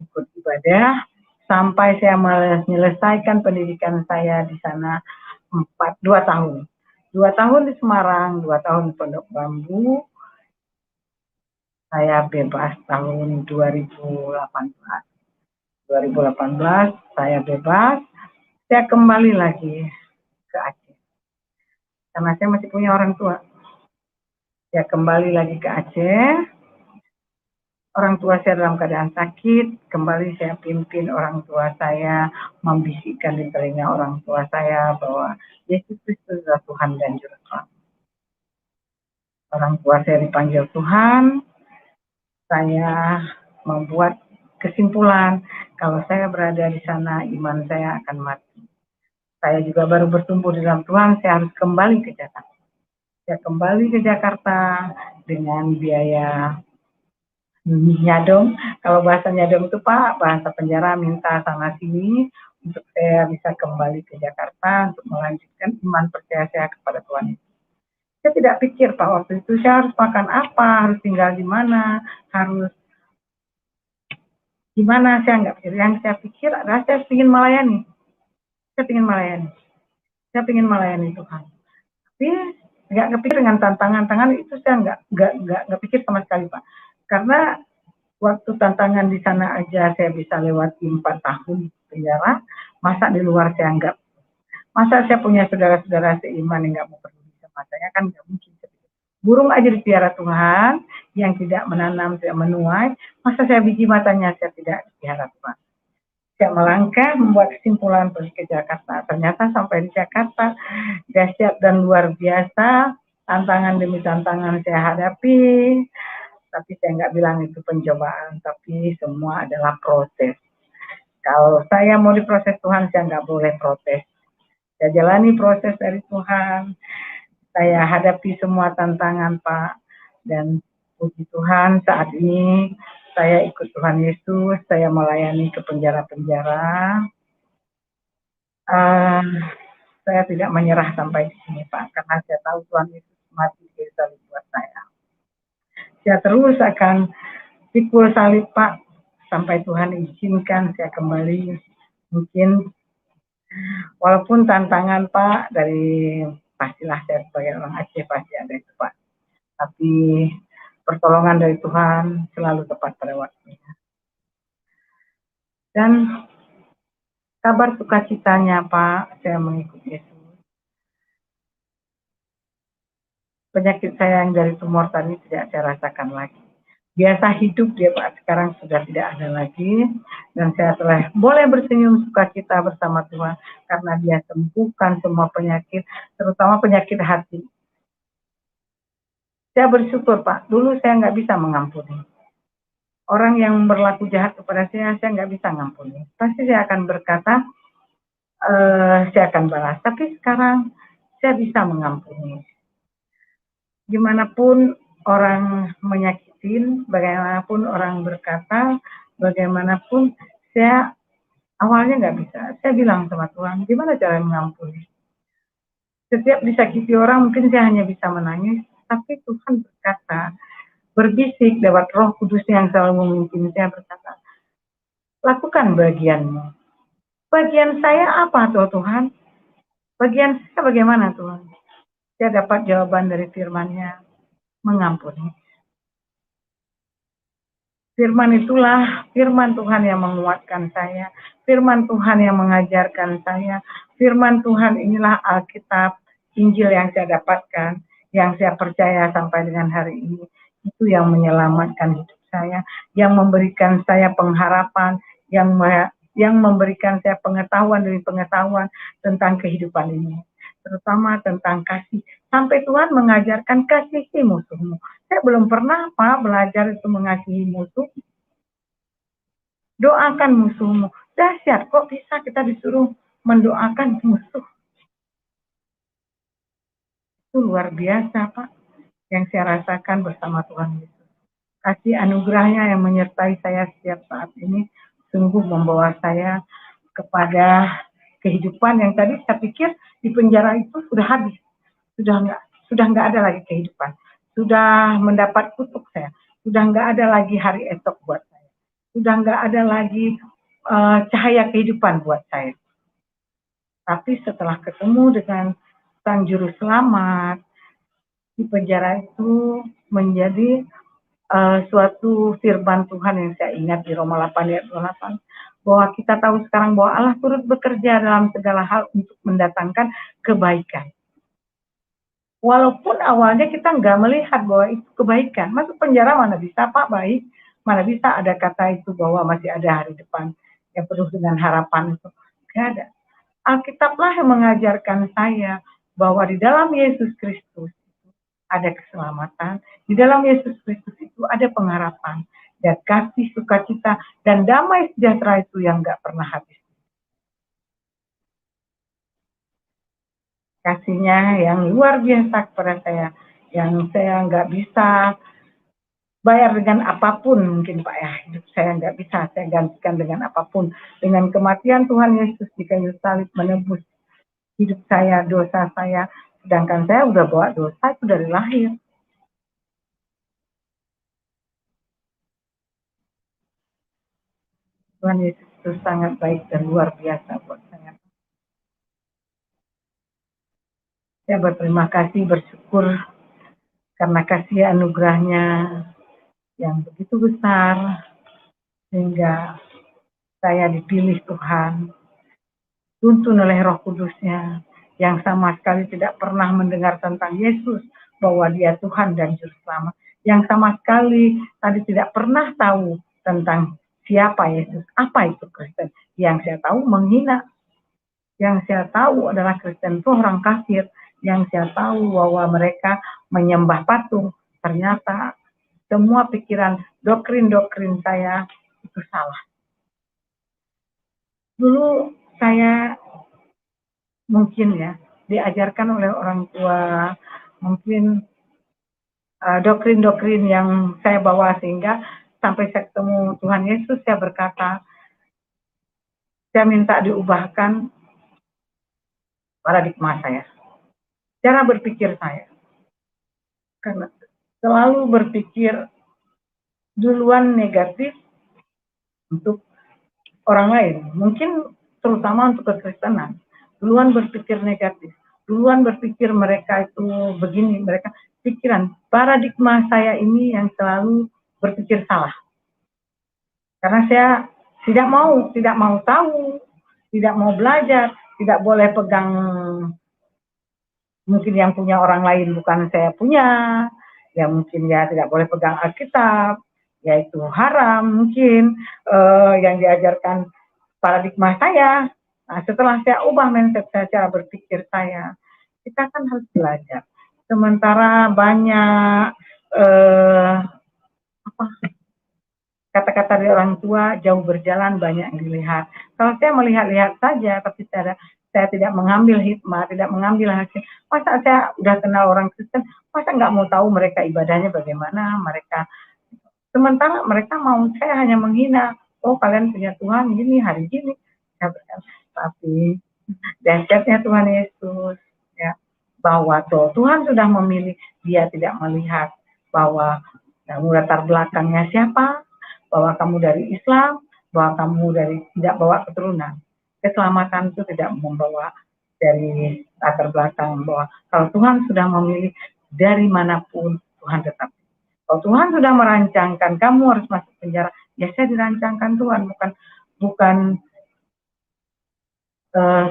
ikut ibadah sampai saya menyelesaikan pendidikan saya di sana 2 tahun. 2 tahun di Semarang, 2 tahun di Pondok Bambu. Saya bebas tahun 2018. 2018 saya bebas, saya kembali lagi ke Aceh. Karena saya masih punya orang tua. Saya kembali lagi ke Aceh. Orang tua saya dalam keadaan sakit, kembali saya pimpin orang tua saya membisikkan di telinga orang tua saya bahwa Yesus Kristus adalah Tuhan dan Juru Selamat. Orang tua saya dipanggil Tuhan, saya membuat kesimpulan kalau saya berada di sana iman saya akan mati. Saya juga baru bertumbuh di dalam Tuhan, saya harus kembali ke Jakarta. Saya kembali ke Jakarta dengan biaya nyadong. Kalau bahasa nyadong itu Pak, bahasa penjara minta sana sini untuk saya bisa kembali ke Jakarta untuk melanjutkan iman percaya saya kepada Tuhan. Saya tidak pikir Pak waktu itu saya harus makan apa, harus tinggal di mana, harus gimana, saya nggak pikir. Yang saya pikir adalah saya ingin melayani. Saya ingin melayani. Saya ingin melayani Tuhan. Tapi nggak kepikir dengan tantangan itu, saya nggak pikir sama sekali Pak, karena waktu tantangan di sana aja saya bisa lewati 4 tahun penjara, masa di luar saya nggak, masa saya punya saudara-saudara seiman yang nggak mau peduli sama saya, kan nggak mungkin. Burung aja dipelihara Tuhan, yang tidak menanam, tidak menuai, masa saya biji matanya saya tidak dipelihara Tuhan. Saya melangkah, membuat kesimpulan pergi ke Jakarta. Ternyata sampai di Jakarta, dahsyat dan luar biasa, tantangan demi tantangan saya hadapi, tapi saya nggak bilang itu pencobaan, tapi semua adalah proses. Kalau saya mau diproses Tuhan, saya nggak boleh protes. Saya jalani proses dari Tuhan, saya hadapi semua tantangan Pak, dan puji Tuhan saat ini saya ikut Tuhan Yesus, saya melayani ke penjara-penjara. Saya tidak menyerah sampai di sini Pak, karena saya tahu Tuhan Yesus mati di salib buat saya. Saya terus akan pikul salib Pak, sampai Tuhan izinkan saya kembali. Mungkin walaupun tantangan Pak, dari pastilah saya sebagai orang Aceh pasti ada itu Pak, tapi pertolongan dari Tuhan selalu tepat pada waktunya. Dan kabar sukacitanya Pak, saya mengikuti Yesus. Penyakit saya yang dari tumor tadi tidak saya rasakan lagi. Biasa hidup dia Pak, sekarang sudah tidak ada lagi. Dan saya telah boleh bersenyum sukacita bersama Tuhan, karena dia sembuhkan semua penyakit, terutama penyakit hati. Saya bersyukur Pak, dulu saya nggak bisa mengampuni. Orang yang berlaku jahat kepada saya nggak bisa mengampuni. Pasti saya akan berkata, saya akan balas. Tapi sekarang saya bisa mengampuni. Gimanapun orang menyakitin, bagaimanapun orang berkata, bagaimanapun saya awalnya nggak bisa. Saya bilang sama Tuhan, gimana cara mengampuni? Setiap disakiti orang mungkin saya hanya bisa menangis, tapi Tuhan berkata, berbisik lewat Roh Kudus yang selalu memimpin saya, berkata, lakukan bagianmu. Bagian saya apa Tuhan? Bagian saya bagaimana Tuhan? Saya dapat jawaban dari firman-Nya, mengampuni. Firman itulah firman Tuhan yang menguatkan saya, firman Tuhan yang mengajarkan saya, firman Tuhan inilah Alkitab, Injil yang saya dapatkan, yang saya percaya sampai dengan hari ini. Itu yang menyelamatkan hidup saya, yang memberikan saya pengharapan, yang memberikan saya pengetahuan demi pengetahuan tentang kehidupan ini, terutama tentang kasih. Sampai Tuhan mengajarkan kasihi musuhmu. Saya belum pernah Pak belajar itu mengasihi musuh. Doakan musuhmu. Dahsyat, kok bisa kita disuruh mendoakan musuh? Itu luar biasa Pak, yang saya rasakan bersama Tuhan Yesus. Kasih anugerahnya yang menyertai saya setiap saat ini sungguh membawa saya kepada kehidupan yang tadi saya pikir di penjara itu sudah habis, sudah nggak ada lagi kehidupan, sudah mendapat kutuk saya, sudah nggak ada lagi hari esok buat saya, sudah nggak ada lagi cahaya kehidupan buat saya. Tapi setelah ketemu dengan Sang Juru Selamat, di penjara itu menjadi suatu firman Tuhan yang saya ingat di Roma 8 ayat 28, bahwa kita tahu sekarang bahwa Allah turut bekerja dalam segala hal untuk mendatangkan kebaikan. Walaupun awalnya kita nggak melihat bahwa itu kebaikan. Masuk penjara mana bisa Pak baik, mana bisa ada kata itu bahwa masih ada hari depan yang penuh dengan harapan itu. Nggak ada. Alkitablah yang mengajarkan saya bahwa di dalam Yesus Kristus ada keselamatan, di dalam Yesus Kristus itu ada pengharapan, dan kasih, sukacita, dan damai sejahtera itu yang nggak pernah habis. Kasihnya yang luar biasa kepada saya, yang saya nggak bisa bayar dengan apapun mungkin Pak ya, hidup saya nggak bisa saya gantikan dengan apapun. Dengan kematian Tuhan Yesus di kayu salib menebus hidup saya, dosa saya, sedangkan saya udah bawa dosa itu dari lahir. Tuhan Yesus itu sangat baik dan luar biasa buat saya. Saya berterima kasih, bersyukur karena kasih anugerahnya yang begitu besar, sehingga saya dipilih Tuhan, tuntun oleh Roh Kudusnya, yang sama sekali tidak pernah mendengar tentang Yesus, bahwa dia Tuhan dan Juru Selamat, yang sama sekali tadi tidak pernah tahu tentang siapa Yesus, apa itu Kristen. Yang saya tahu menghina, yang saya tahu adalah Kristen itu orang kafir, yang saya tahu bahwa mereka menyembah patung. Ternyata semua pikiran, doktrin-doktrin saya itu salah. Dulu saya mungkin ya diajarkan oleh orang tua, mungkin doktrin-doktrin yang saya bawa, sehingga sampai saya ketemu Tuhan Yesus, saya berkata, saya minta diubahkan paradigma saya, cara berpikir saya. Karena selalu berpikir duluan negatif untuk orang lain, mungkin terutama untuk kekristenan, duluan berpikir negatif, duluan berpikir mereka itu begini, mereka pikiran, paradigma saya ini yang selalu berpikir salah. Karena saya tidak mau tahu, tidak mau belajar, tidak boleh pegang mungkin yang punya orang lain bukan saya punya, ya mungkin ya tidak boleh pegang Alkitab, yaitu haram mungkin yang diajarkan paradigma saya. Nah, setelah saya ubah mindset saya, cara berpikir saya, kita kan harus belajar. Sementara banyak kata-kata dari orang tua, jauh berjalan banyak yang dilihat. Kalau saya melihat-lihat saja, tapi saya tidak mengambil hikmah, tidak mengambil hasil. Masa saya udah kenal orang Kristen, masa nggak mau tahu mereka ibadahnya bagaimana, mereka. Sementara mereka mau saya hanya menghina, oh kalian punya Tuhan gini, hari gini. Tapi dahsyatnya Tuhan Yesus, ya, bahwa Tuhan sudah memilih, dia tidak melihat bahwa kamu latar belakangnya siapa, bahwa kamu dari Islam, bahwa kamu dari tidak bawa keturunan. Keselamatan itu tidak membawa dari latar belakang, bahwa kalau Tuhan sudah memilih dari manapun, Tuhan tetap. Kalau Tuhan sudah merancangkan kamu harus masuk penjara, ya saya dirancangkan Tuhan, bukan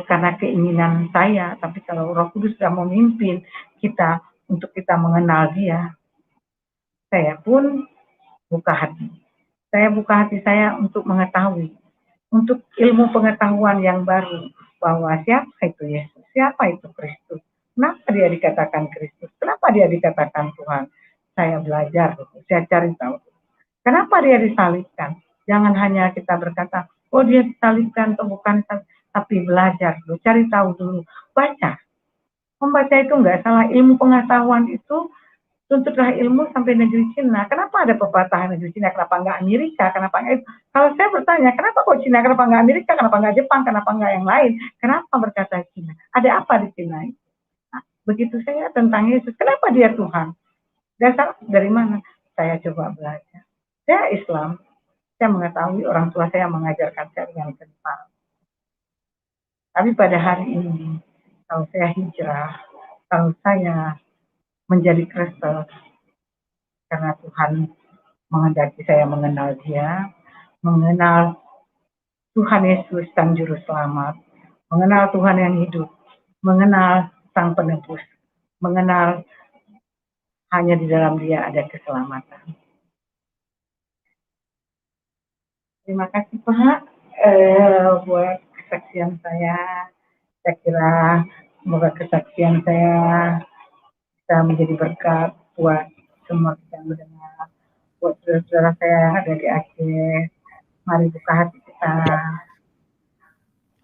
karena keinginan saya, tapi kalau Roh Kudus sudah memimpin kita untuk kita mengenal Dia, saya pun buka hati. Saya buka hati saya untuk mengetahui, untuk ilmu pengetahuan yang baru, bahwa siapa itu Yesus, siapa itu Kristus, kenapa dia dikatakan Kristus, kenapa dia dikatakan Tuhan. Saya belajar, saya cari tahu. Kenapa dia disalibkan? Jangan hanya kita berkata, oh dia disalibkan atau bukan, tapi belajar dulu, cari tahu dulu, baca. Membaca itu enggak salah, ilmu pengetahuan itu tuntutlah ilmu sampai negeri Cina. Kenapa ada pepatah negeri Cina? Kenapa enggak Amerika? Kenapa enggak? Kalau saya bertanya, kenapa kok Cina? Kenapa enggak Amerika? Kenapa enggak Jepang? Kenapa enggak yang lain? Kenapa berkata Cina? Ada apa di Cina? Nah, begitu saya tentang Yesus, kenapa dia Tuhan? Dasar dari mana? Saya coba belajar. Saya Islam, saya mengetahui orang tua saya mengajarkan saya dengan kental. Tapi pada hari ini, kalau saya hijrah, kalau saya menjadi Kristen, karena Tuhan menghendaki saya mengenal Dia, mengenal Tuhan Yesus Sang Juru Selamat, mengenal Tuhan yang hidup, mengenal Sang Penebus, mengenal hanya di dalam Dia ada keselamatan. Terima kasih Pak buat kesaksian saya. Saya kira semoga kesaksian saya bisa menjadi berkat buat semua yang mendengar, buat saudara-saudara saya yang ada di Aceh. Mari buka hati kita.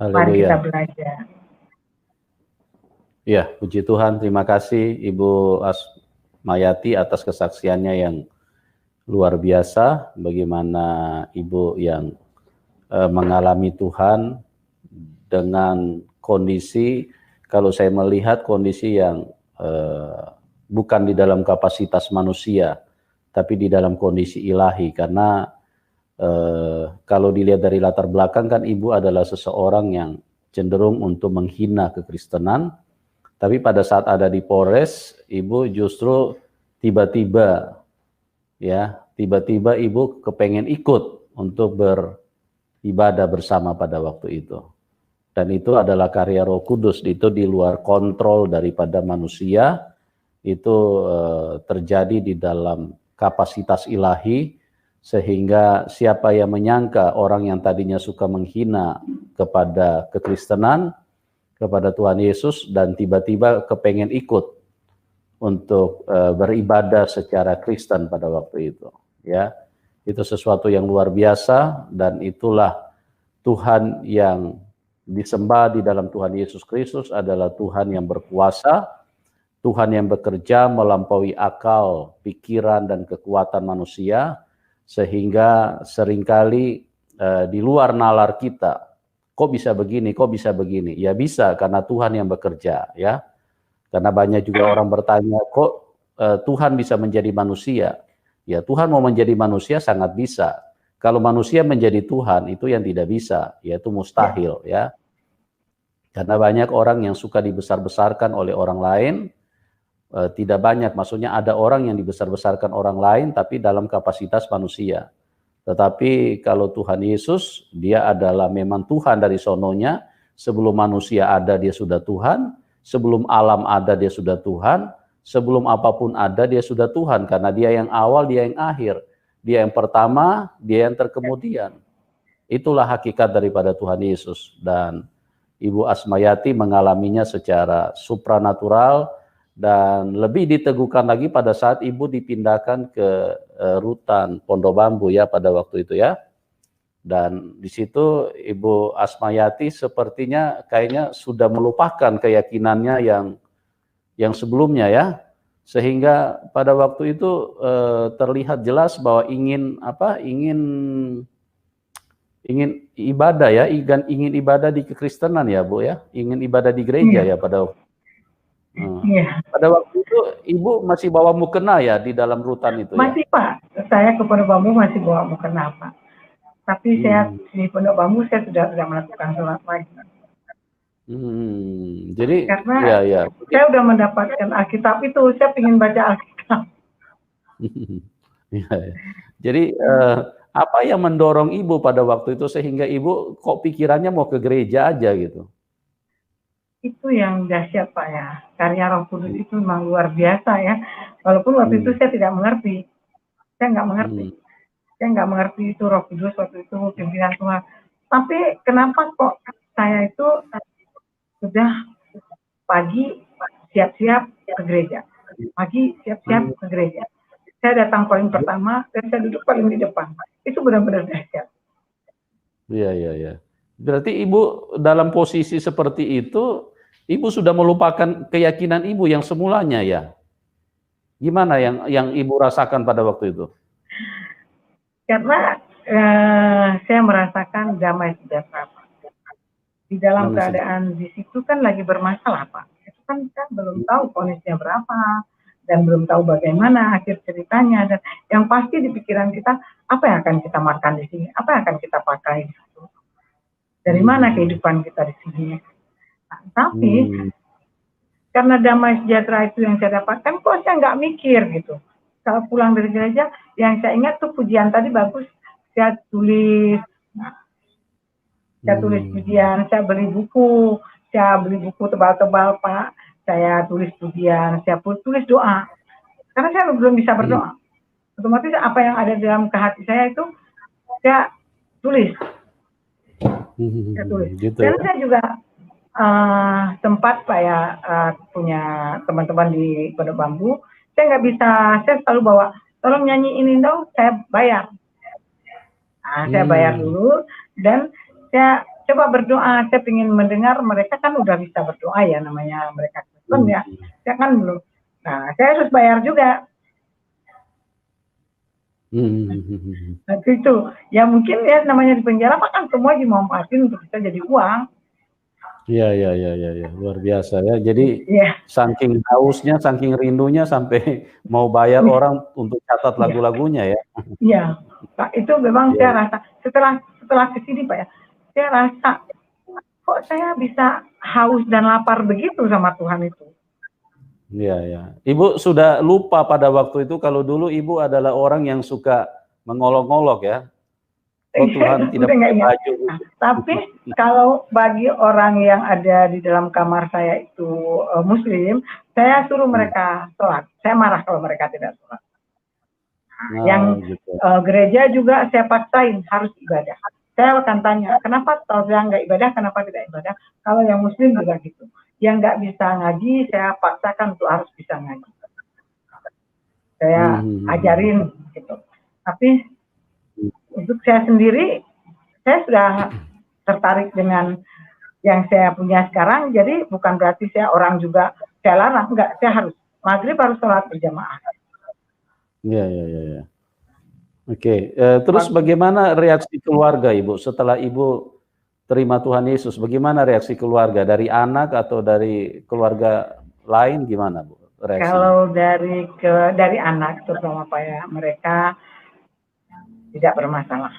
Mari kita belajar. Ya, puji Tuhan. Terima kasih Ibu Asmayati atas kesaksiannya yang luar biasa. Bagaimana Ibu yang mengalami Tuhan dengan kondisi, kalau saya melihat kondisi yang bukan di dalam kapasitas manusia, tapi di dalam kondisi ilahi. Karena kalau dilihat dari latar belakang kan Ibu adalah seseorang yang cenderung untuk menghina kekristenan, Tapi pada saat ada di Polres, Ibu justru tiba-tiba Ibu kepengen ikut untuk beribadah bersama pada waktu itu. Dan itu adalah karya Roh Kudus, itu di luar kontrol daripada manusia, itu terjadi di dalam kapasitas ilahi, sehingga siapa yang menyangka orang yang tadinya suka menghina kepada kekristenan, kepada Tuhan Yesus, dan tiba-tiba kepengen ikut untuk beribadah secara Kristen pada waktu itu, ya. Itu sesuatu yang luar biasa, dan itulah Tuhan yang disembah di dalam Tuhan Yesus Kristus adalah Tuhan yang berkuasa, Tuhan yang bekerja melampaui akal, pikiran, dan kekuatan manusia, sehingga seringkali di luar nalar kita, kok bisa begini, kok bisa begini? Ya bisa, karena Tuhan yang bekerja, ya. Karena banyak juga orang bertanya, kok Tuhan bisa menjadi manusia? Ya, Tuhan mau menjadi manusia sangat bisa. Kalau manusia menjadi Tuhan, itu yang tidak bisa, yaitu mustahil, ya. Karena banyak orang yang suka dibesar-besarkan oleh orang lain, tidak banyak, maksudnya ada orang yang dibesar-besarkan orang lain, tapi dalam kapasitas manusia. Tetapi kalau Tuhan Yesus, dia adalah memang Tuhan dari sononya, sebelum manusia ada, dia sudah Tuhan, sebelum alam ada, dia sudah Tuhan, sebelum apapun ada, dia sudah Tuhan, karena dia yang awal, dia yang akhir. Dia yang pertama, dia yang terkemudian. Itulah hakikat daripada Tuhan Yesus. Dan Ibu Asmayati mengalaminya secara supranatural, dan lebih diteguhkan lagi pada saat Ibu dipindahkan ke rutan Pondok Bambu, ya, pada waktu itu, ya. Dan di situ Ibu Asmayati sepertinya kayaknya sudah melupakan keyakinannya yang sebelumnya, ya. Sehingga pada waktu itu terlihat jelas bahwa ingin ibadah, ya, ingin ibadah di kekristenan, ya, Bu, ya, ingin ibadah di gereja, ya, pada waktu. Pada waktu itu Ibu masih bawa mukena, ya, di dalam rutan itu, masih, ya? Pak, saya ke Pondok Bambu masih bawa mukena, Pak. Tapi saya di Pondok Bambu saya sudah tidak melakukan sholat lagi. Jadi karena ya. Saya sudah mendapatkan Alkitab itu, saya ingin baca Alkitab. Ya. Jadi apa yang mendorong Ibu pada waktu itu sehingga Ibu kok pikirannya mau ke gereja aja gitu? Itu yang dahsyat, Pak, ya. Karya Roh Kudus itu memang luar biasa, ya. Walaupun waktu itu saya tidak mengerti. Saya nggak mengerti. Saya nggak mengerti itu Roh Kudus waktu itu, pimpinan Tuhan. Tapi kenapa kok saya itu sudah pagi siap-siap ke gereja. Pagi siap-siap ke gereja. Saya datang paling pertama dan saya duduk paling di depan. Itu benar-benar dahsyat. Iya. Berarti Ibu dalam posisi seperti itu, Ibu sudah melupakan keyakinan Ibu yang semulanya, ya? Gimana yang Ibu rasakan pada waktu itu? Karena saya merasakan damai sejahtera, Pak. Di dalam keadaan di situ kan lagi bermasalah, Pak. Itu kan kita belum tahu kondisinya berapa, dan belum tahu bagaimana akhir ceritanya, dan yang pasti di pikiran kita, apa yang akan kita makan di sini, apa yang akan kita pakai di situ, dari mana kehidupan kita di sini. Nah, tapi karena damai sejahtera itu yang saya dapatkan, kok saya nggak mikir gitu. Kalau pulang dari gereja, yang saya ingat tuh pujian tadi bagus, saya tulis. Saya tulis pujian, saya beli buku tebal-tebal, Pak. Saya tulis pujian, saya tulis doa. Karena saya belum bisa berdoa. Otomatis apa yang ada dalam hati saya itu saya tulis. Gitu, dan ya? saya juga sempat, Pak, ya, punya teman-teman di Pondok Bambu. Saya nggak bisa, saya selalu bawa, tolong nyanyiin dong, saya bayar. Nah, saya bayar dulu, dan saya coba berdoa. Saya ingin mendengar, mereka kan udah bisa berdoa, ya, namanya mereka Kristen, ya. Saya kan belum. Nah, saya harus bayar juga. Nah, itu ya, mungkin ya namanya di penjara, Pak, kan semua dimanfaatin untuk bisa jadi uang. Iya, luar biasa, ya. Jadi saking hausnya, saking rindunya sampai mau bayar orang untuk catat lagu-lagunya, ya. Iya, Pak, itu memang saya rasa setelah kesini, Pak, ya, saya rasa kok saya bisa haus dan lapar begitu sama Tuhan itu. Iya, ya. Ibu sudah lupa pada waktu itu kalau dulu Ibu adalah orang yang suka mengolok-olok ya. Oh Tuhan tidak Udah nggak pakai ingat. baju. Nah, tapi kalau bagi orang yang ada di dalam kamar saya itu Muslim, saya suruh mereka sholat. Saya marah kalau mereka tidak sholat. Yang gitu. Gereja juga saya paksain harus ibadah. Saya akan tanya, kenapa kalau saya nggak ibadah, kenapa tidak ibadah? Kalau yang Muslim juga gitu. Yang nggak bisa ngaji, saya paksakan untuk harus bisa ngaji. Saya ajarin gitu. Tapi untuk saya sendiri, saya sudah tertarik dengan yang saya punya sekarang. Jadi bukan berarti saya orang juga saya larang, enggak. Saya harus maghrib harus sholat berjamaah. Iya. Oke, terus bagaimana reaksi keluarga Ibu setelah Ibu terima Tuhan Yesus? Bagaimana reaksi keluarga dari anak atau dari keluarga lain gimana Bu reaksinya? Kalau dari anak terutama Pak ya, mereka tidak bermasalah.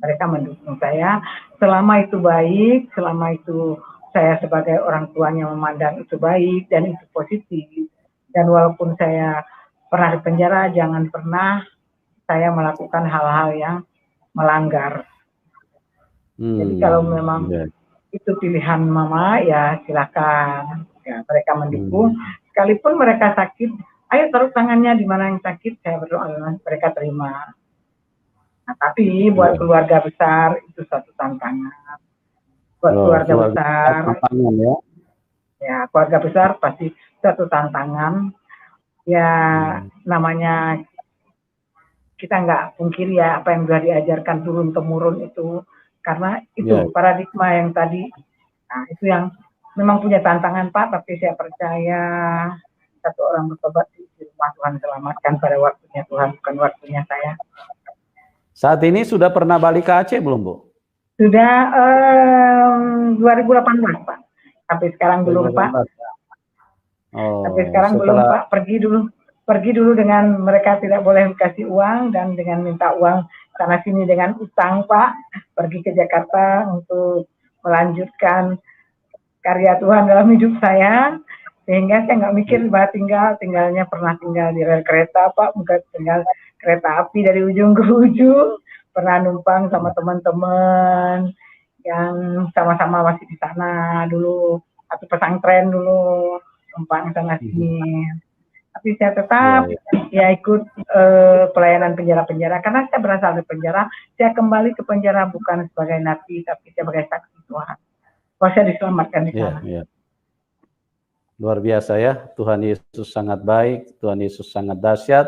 Mereka mendukung saya selama itu baik, selama itu saya sebagai orang tuanya memandang itu baik dan itu positif. Dan walaupun saya pernah di penjara, jangan pernah saya melakukan hal-hal yang melanggar. Jadi kalau memang itu pilihan mama, ya silakan. Ya, mereka mendukung. Sekalipun mereka sakit, ayo taruh tangannya di mana yang sakit, saya berdoa mereka terima. Nah, tapi buat keluarga besar itu satu tantangan. Buat keluarga besar, ya keluarga besar pasti satu tantangan. Ya namanya kita nggak pungkiri ya apa yang sudah diajarkan turun temurun itu, karena itu paradigma yang tadi. Nah itu yang memang punya tantangan Pak, tapi saya percaya satu orang bertobat di rumah Tuhan selamatkan pada waktunya Tuhan, bukan waktunya saya. Saat ini sudah pernah balik ke Aceh belum Bu? Sudah 2018 Pak, sampai sekarang belum Pak. Sampai sekarang belum Pak, pergi dulu dengan mereka tidak boleh kasih uang dan dengan minta uang sana sini dengan utang Pak, pergi ke Jakarta untuk melanjutkan karya Tuhan dalam hidup saya, sehingga saya nggak mikir bahwa tinggalnya pernah tinggal di rel kereta Pak, bukan tinggal kereta api dari ujung ke ujung, pernah numpang sama teman-teman yang sama-sama masih di sana dulu, atau pesantren dulu, numpang sana sini. Tapi saya tetap ya ikut pelayanan penjara-penjara, karena saya berasal dari penjara. Saya kembali ke penjara bukan sebagai napi, tapi sebagai saksi Tuhan. Bahwa saya diselamatkan di sana. Luar biasa ya, Tuhan Yesus sangat baik, Tuhan Yesus sangat dahsyat,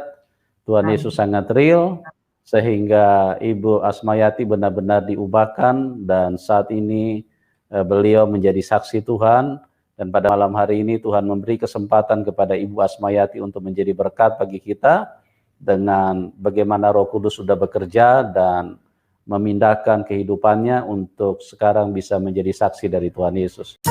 Tuhan Yesus sangat real, sehingga Ibu Asmayati benar-benar diubahkan, dan saat ini beliau menjadi saksi Tuhan. Dan pada malam hari ini Tuhan memberi kesempatan kepada Ibu Asmayati untuk menjadi berkat bagi kita dengan bagaimana Roh Kudus sudah bekerja dan memindahkan kehidupannya untuk sekarang bisa menjadi saksi dari Tuhan Yesus.